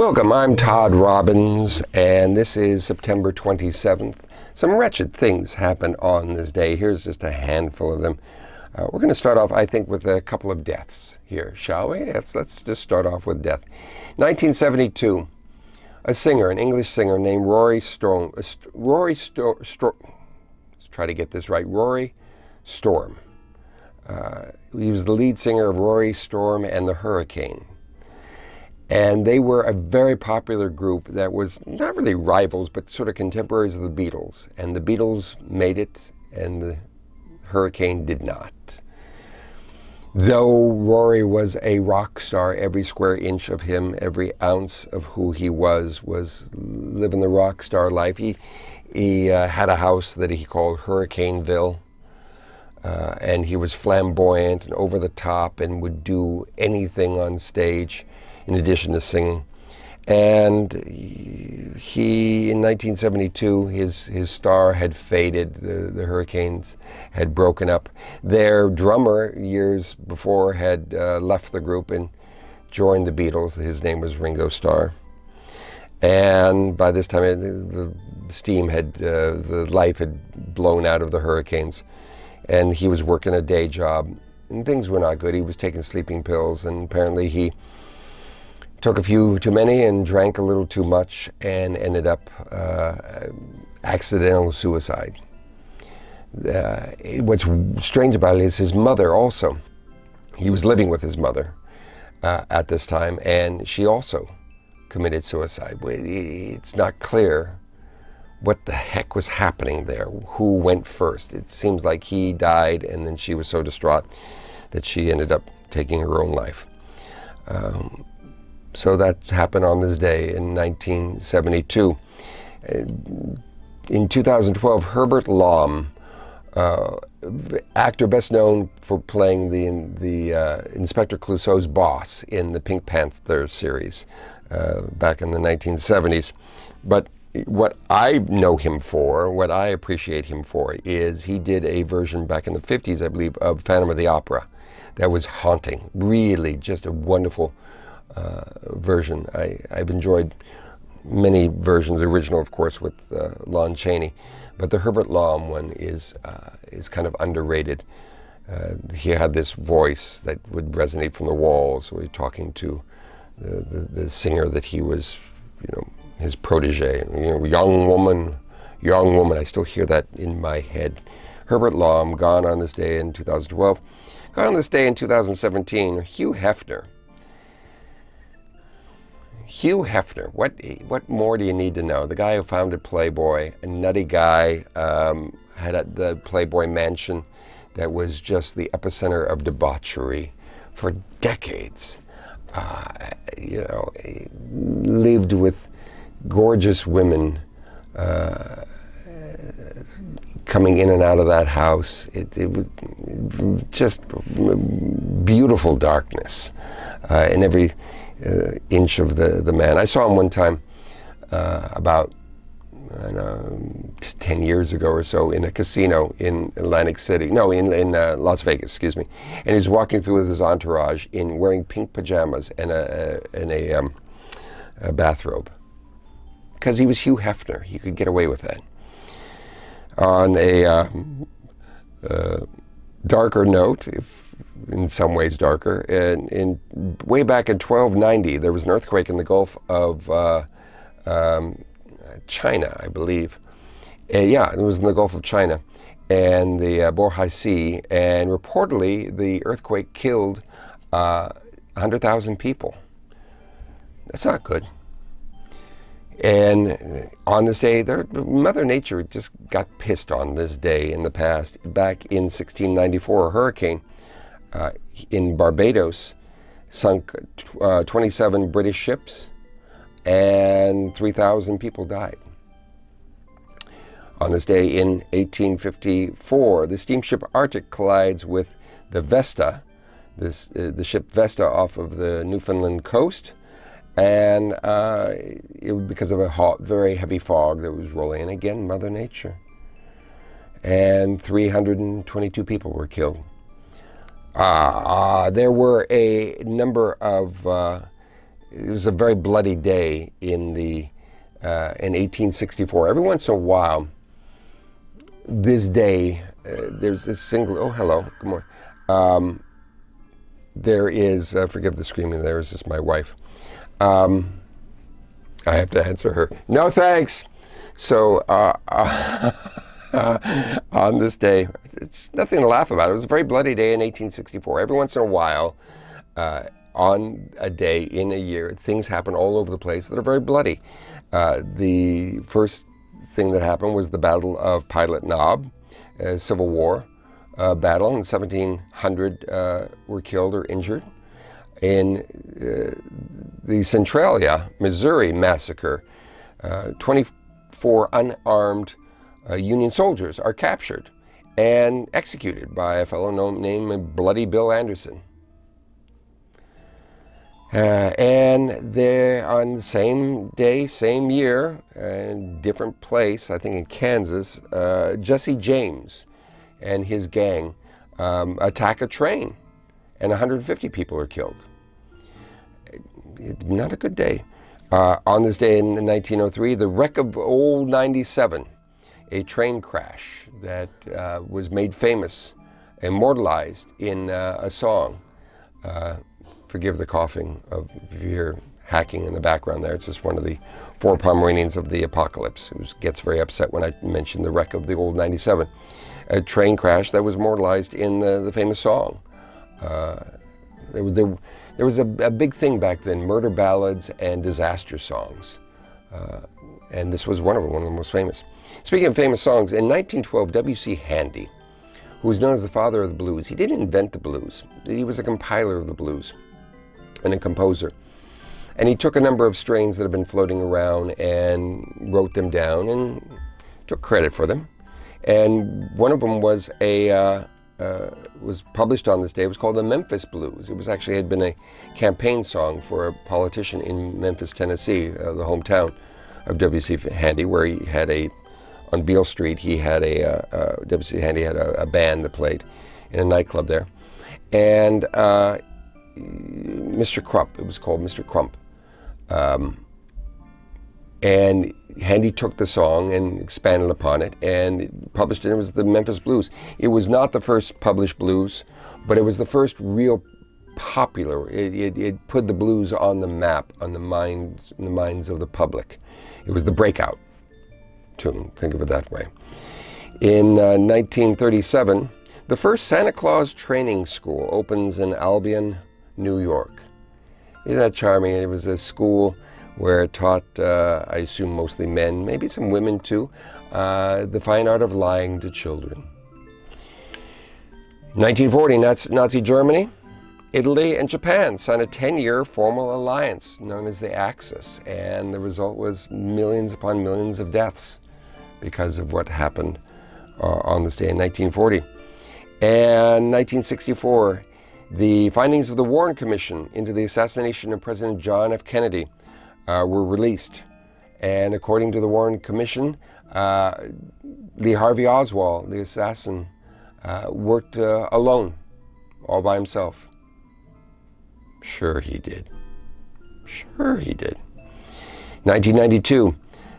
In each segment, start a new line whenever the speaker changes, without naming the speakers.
Welcome, I'm Todd Robbins, and this is September 27th. Some wretched things happened on this day. Here's just a handful of them. We're going to start off, I think, with a couple of deaths here, shall we? Let's just start off with death. 1972, a singer, an English singer named Rory Storm. Let's try to get this right. Rory Storm. He was the lead singer of Rory Storm and the Hurricane. And they were a very popular group that was not really rivals, but sort of contemporaries of the Beatles. And the Beatles made it, and the Hurricane did not. Though Rory was a rock star, every square inch of him, every ounce of who he was living the rock star life. He had a house that he called Hurricaneville. And he was flamboyant and over the top and would do anything on stage in addition to singing. And he, in 1972, his star had faded. The Hurricanes had broken up. Their drummer, years before, had left the group and joined the Beatles. His name was Ringo Starr. And by this time, the steam had, the life had blown out of the Hurricanes. And he was working a day job, and things were not good. He was taking sleeping pills, and apparently he took a few too many and drank a little too much and ended up accidental suicide. What's strange about it is his mother also. He was living with his mother at this time, and she also committed suicide. It's not clear what the heck was happening there, who went first. It seems like he died, and then she was so distraught that she ended up taking her own life. So that happened on this day in 1972. In 2012, Herbert Lom, actor best known for playing the Inspector Clouseau's boss in the Pink Panther series back in the 1970s. But what I know him for, what I appreciate him for, is he did a version back in the 50s, I believe, of Phantom of the Opera that was haunting. Really just a wonderful version. I've enjoyed many versions, the original, of course, with Lon Chaney, but the Herbert Lom one is kind of underrated. He had this voice that would resonate from the walls. We were talking to the singer that he was, his protege, young woman. I still hear that in my head. Herbert Lom, gone on this day in 2012. Gone on this day in 2017, Hugh Hefner. Hugh Hefner, what more do you need to know? The guy who founded Playboy, a nutty guy, had the Playboy mansion that was just the epicenter of debauchery for decades. Lived with gorgeous women coming in and out of that house. It was just beautiful darkness in every inch of the man. I saw him one time about 10 years ago or so in a casino in Atlantic City. No, in Las Vegas, excuse me. And he's walking through with his entourage in wearing pink pajamas and a bathrobe. Because he was Hugh Hefner. He could get away with that. On a darker note, in some ways darker, in way back in 1290, there was an earthquake in the Gulf of China, I believe. It was in the Gulf of China and the Bohai Sea, and reportedly the earthquake killed 100,000 people. That's not good. And on this day, Mother Nature just got pissed on this day in the past. Back in 1694, a hurricane in Barbados sunk 27 British ships, and 3,000 people died. On this day in 1854, the steamship Arctic collides with the Vesta, the ship Vesta off of the Newfoundland coast, and it was because of a very heavy fog that was rolling in. Again, Mother Nature. And 322 people were killed. There were a number of it was a very bloody day in 1864. Every once in a while, this day, there's this single, oh, hello, good morning. There is, forgive the screaming, there is just my wife. I have to answer her. No, thanks. So on this day, it's nothing to laugh about. It was a very bloody day in 1864. Every once in a while, on a day in a year, things happen all over the place that are very bloody. The first thing that happened was the Battle of Pilot Knob, a Civil War battle. In 1700 were killed or injured. In the Centralia, Missouri massacre, 24 unarmed Union soldiers are captured and executed by a fellow named Bloody Bill Anderson. And there, on the same day, same year, different place, I think in Kansas, Jesse James and his gang attack a train, and 150 people are killed. Not a good day. On this day in 1903, the wreck of Old 97, a train crash that was made famous, immortalized in a song. Forgive the coughing if you hear hacking in the background there. It's just one of the 4 Pomeranians of the apocalypse who gets very upset when I mention the wreck of the Old 97. A train crash that was immortalized in the famous song. There was a big thing back then, murder ballads and disaster songs. And this was one of them, one of the most famous. Speaking of famous songs, in 1912, W.C. Handy, who was known as the father of the blues, he didn't invent the blues. He was a compiler of the blues and a composer. And he took a number of strains that had been floating around and wrote them down and took credit for them. And one of them was was published on this day. It was called the Memphis Blues. It was actually had been a campaign song for a politician in Memphis, Tennessee, the hometown of W.C. Handy, where he had on Beale Street, he had W.C. Handy had a band that played in a nightclub there. And Mr. Crump, it was called Mr. Crump. And Handy took the song and expanded upon it and published it. It was the Memphis Blues. It was not the first published blues, but it was the first real popular. It put the blues on the map, in the minds of the public. It was the breakout tune, think of it that way. In 1937, the first Santa Claus training school opens in Albion, New York. Isn't that charming? It was a school where it taught, I assume mostly men, maybe some women too, the fine art of lying to children. 1940, Nazi Germany, Italy, and Japan signed a 10-year formal alliance known as the Axis, and the result was millions upon millions of deaths because of what happened on this day in 1940. And 1964, the findings of the Warren Commission into the assassination of President John F. Kennedy were released. And according to the Warren Commission, Lee Harvey Oswald, the assassin, worked alone, all by himself. Sure he did. Sure he did. 1992,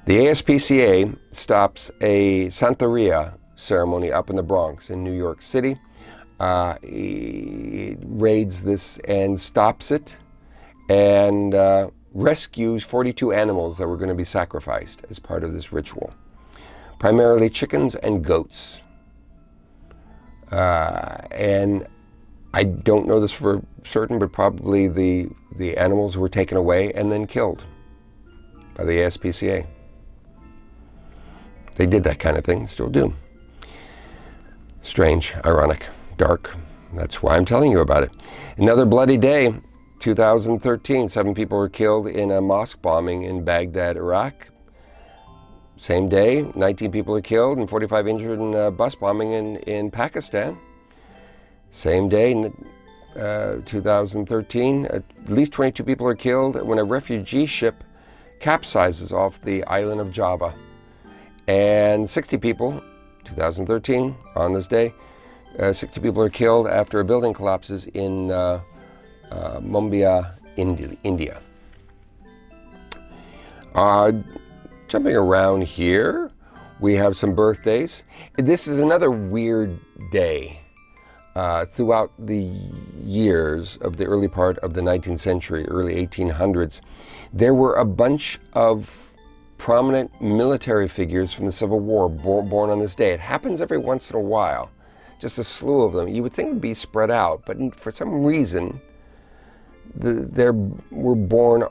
the ASPCA stops a Santeria ceremony up in the Bronx in New York City. It raids this and stops it and rescues 42 animals that were going to be sacrificed as part of this ritual. Primarily chickens and goats. And I don't know this for certain, but probably the animals were taken away and then killed by the ASPCA. They did that kind of thing, still do. Strange, ironic, dark. That's why I'm telling you about it. Another bloody day, 2013. 7 people were killed in a mosque bombing in Baghdad, Iraq. Same day, 19 people are killed and 45 injured in a bus bombing in Pakistan. Same day, 2013, at least 22 people are killed when a refugee ship capsizes off the island of Java. And 60 people, 2013, on this day, 60 people are killed after a building collapses in Mumbai, India. Jumping around here, we have some birthdays. This is another weird day. Throughout the years of the early part of the 19th century, early 1800s, there were a bunch of prominent military figures from the Civil War born on this day. It happens every once in a while, just a slew of them. You would think it would be spread out, but for some reason, they were born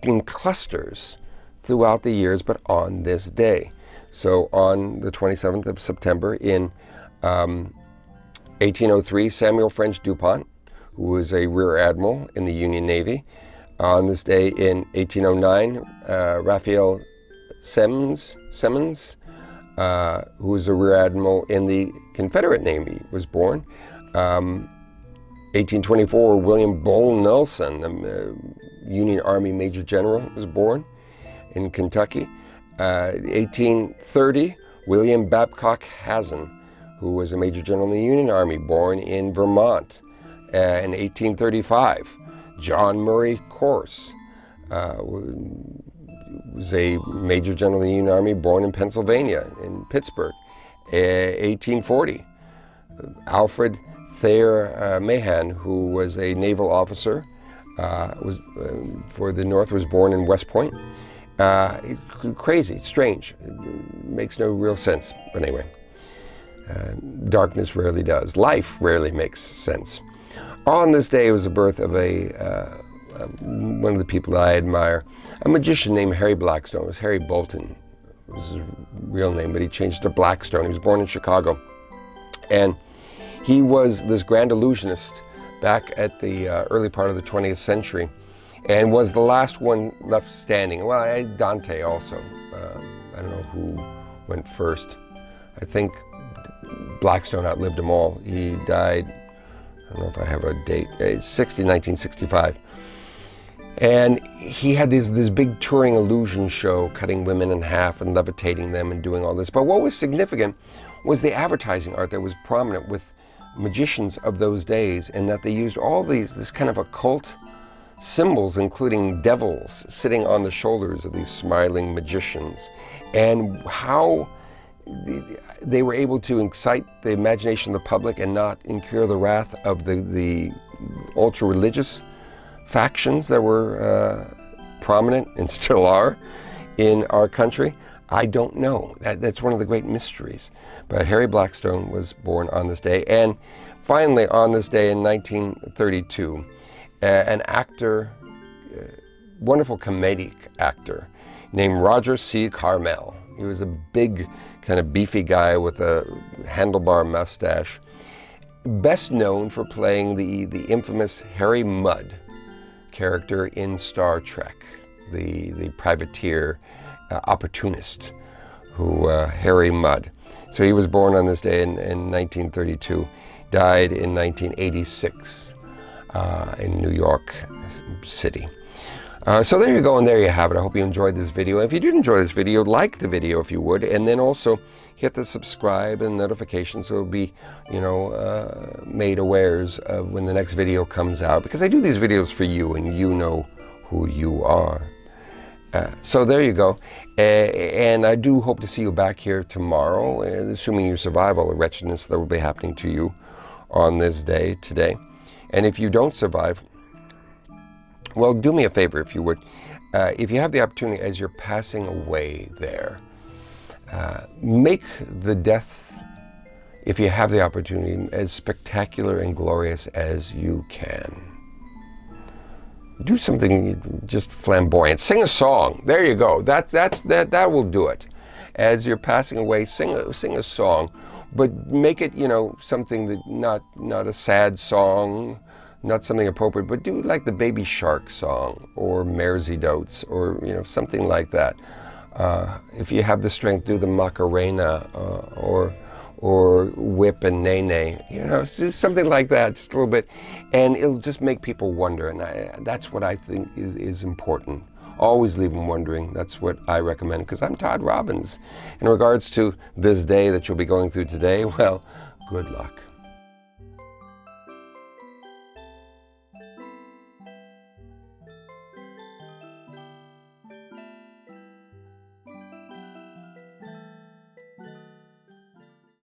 in clusters throughout the years, but on this day. So on the 27th of September in 1803, Samuel French DuPont, who was a rear admiral in the Union Navy. On this day in 1809, Raphael Semmes, who was a rear admiral in the Confederate Navy, was born. 1824, William Bull Nelson, the Union Army Major General, was born in Kentucky. 1830, William Babcock Hazen, who was a Major General in the Union Army, born in Vermont. In 1835, John Murray Corse was a Major General in the Union Army, born in Pennsylvania, in Pittsburgh. 1840, Alfred Thayer Mahan, who was a naval officer for the North, was born in West Point. Crazy, strange, it makes no real sense, but anyway. Darkness rarely does. Life rarely makes sense. On this day was the birth of one of the people that I admire, a magician named Harry Blackstone. It was Harry Bolton, was his real name, but he changed to Blackstone. He was born in Chicago. And he was this grand illusionist back at the early part of the 20th century, and was the last one left standing. Well, Dante also. I don't know who went first. I think Blackstone outlived them all. He died, I don't know if I have a date, 1965. And he had this big touring illusion show, cutting women in half and levitating them and doing all this. But what was significant was the advertising art that was prominent with magicians of those days, and that they used all this kind of occult symbols, including devils sitting on the shoulders of these smiling magicians, and how they were able to excite the imagination of the public and not incur the wrath of the ultra-religious factions that were prominent and still are in our country. I don't know. That's one of the great mysteries. But Harry Blackstone was born on this day. And finally, on this day in 1932, an actor, wonderful comedic actor, named Roger C. Carmel. He was a big, kind of beefy guy with a handlebar mustache, best known for playing the infamous Harry Mudd character in Star Trek, the privateer opportunist, Harry Mudd. So he was born on this day in 1932, died in 1986 in New York City. So there you go, and there you have it. I hope you enjoyed this video. If you did enjoy this video, like the video if you would, and then also hit the subscribe and notifications so it'll be, made awares of when the next video comes out, because I do these videos for you, and you know who you are. So there you go, and I do hope to see you back here tomorrow, assuming you survive all the wretchedness that will be happening to you on this day today. And if you don't survive, well, do me a favor if you would. If you have the opportunity as you're passing away there, make the death, if you have the opportunity, as spectacular and glorious as you can. Do something just flamboyant. Sing a song. There you go. That will do it. As you're passing away, sing a song, but make it something that not a sad song, not something appropriate, but do like the Baby Shark song or Mersey Dotes or something like that. If you have the strength, do the Macarena or Whip and Nene, do something like that, just a little bit, and it'll just make people wonder, and that's what I think is important. Always leave them wondering. That's what I recommend, because I'm Todd Robbins. In regards to this day that you'll be going through today, well, good luck.